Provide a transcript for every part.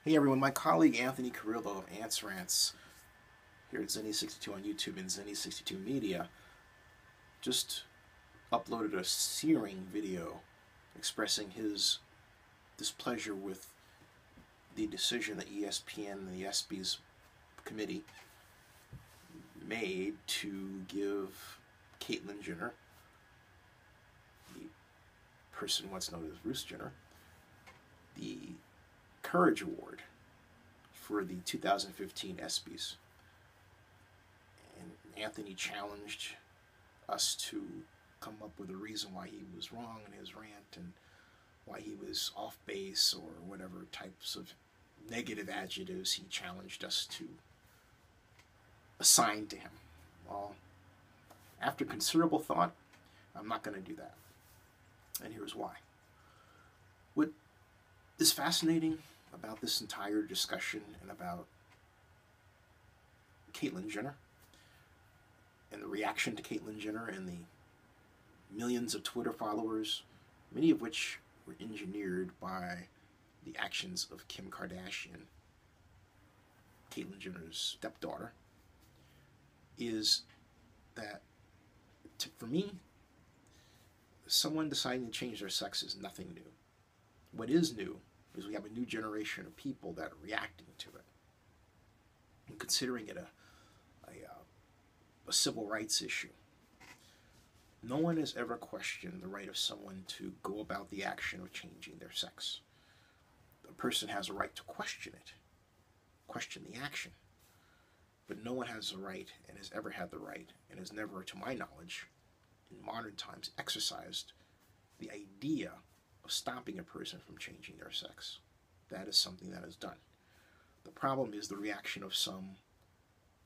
Hey everyone, my colleague Anthony Carrillo of Ants Rants here at Zenny62 on YouTube and Zenny62 Media just uploaded a searing video expressing his displeasure with the decision that ESPN and the ESPYs committee made to give Caitlyn Jenner, the person once known as Bruce Jenner, the Courage Award for the 2015 ESPYs. And Anthony challenged us to come up with a reason why he was wrong in his rant and why he was off base or whatever types of negative adjectives he challenged us to assign to him. Well, after considerable thought, I'm not going to do that. And here's why. What is fascinating about this entire discussion and about Caitlyn Jenner and the reaction to Caitlyn Jenner and the millions of Twitter followers, many of which were engineered by the actions of Kim Kardashian, Caitlyn Jenner's stepdaughter, is that, for me, someone deciding to change their sex is nothing new. What is new is we have a new generation of people that are reacting to it and considering it a civil rights issue. No one has ever questioned the right of someone to go about the action of changing their sex. A person has a right to question it, question the action. But no one has the right and has ever had the right and has never, to my knowledge, in modern times, exercised the idea of stopping a person from changing their sex. That is something that is done. The problem is the reaction of some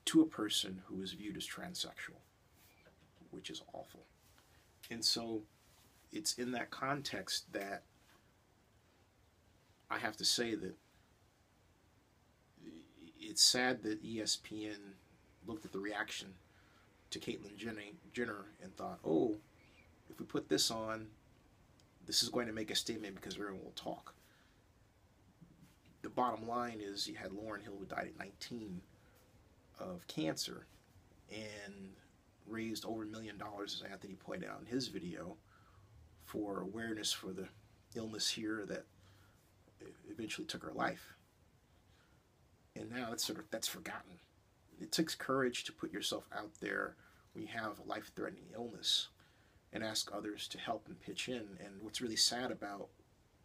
to a person who is viewed as transsexual, which is awful. And so it's in that context that I have to say that it's sad that ESPN looked at the reaction to Caitlyn Jenner and thought, oh, if we put this on, this is going to make a statement because everyone will talk. The bottom line is you had Lauryn Hill, who died at 19 of cancer and raised over $1 million, as Anthony pointed out in his video, for awareness for the illness here that eventually took her life. And now that's forgotten. It takes courage to put yourself out there when you have a life-threatening illness and ask others to help and pitch in. And what's really sad about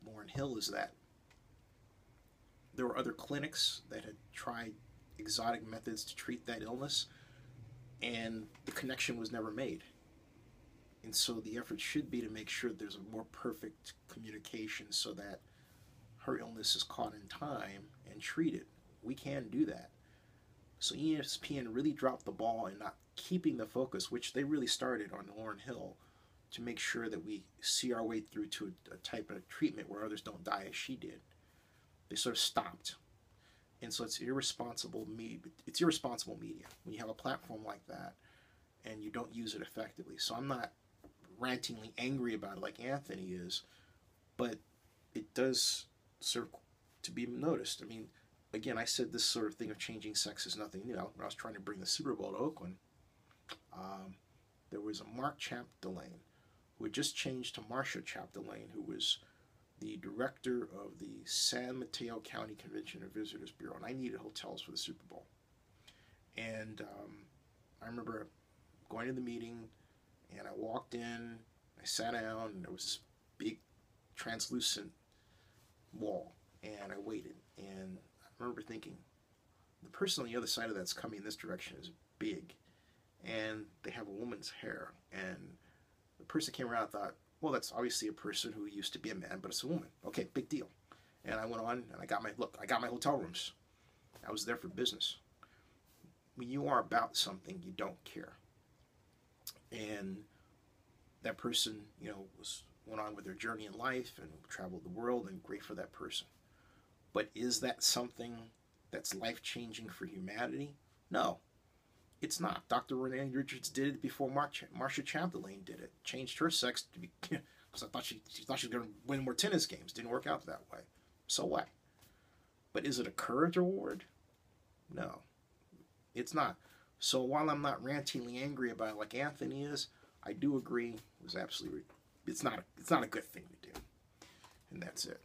Lauryn Hill is that there were other clinics that had tried exotic methods to treat that illness, and the connection was never made. And so the effort should be to make sure there's a more perfect communication so that her illness is caught in time and treated. We can do that. So ESPN really dropped the ball in not keeping the focus, which they really started on Lauryn Hill, to make sure that we see our way through to a type of treatment where others don't die as she did. They sort of stopped. And so it's irresponsible media. It's irresponsible media when you have a platform like that and you don't use it effectively. So I'm not rantingly angry about it like Anthony is, but it does serve to be noticed. I mean, again, I said this sort of thing of changing sex is nothing new. When I was trying to bring the Super Bowl to Oakland, there was a Mark Chapdelaine who had just changed to Marsha Chapdelaine, who was the director of the San Mateo County Convention and Visitors Bureau, and I needed hotels for the Super Bowl. And I remember going to the meeting, and I walked in, I sat down, and there was this big translucent wall, and I waited, and I remember thinking, the person on the other side of that's coming in this direction is big, and they have a woman's hair, and the person came around and thought, well, that's obviously a person who used to be a man, but it's a woman. Okay, big deal. And I went on, and I got my hotel rooms. I was there for business. When you are about something, you don't care. And that person, went on with their journey in life and traveled the world, and great for that person. But is that something that's life-changing for humanity? No, it's not. Dr. Renee Richards did it before Marsha Chapdelaine did it. Changed her sex to be, because I thought she was going to win more tennis games. Didn't work out that way. So what? But is it a courage award? No, it's not. So while I'm not rantingly angry about it like Anthony is, I do agree it was absolutely, it's not a good thing to do. And that's it.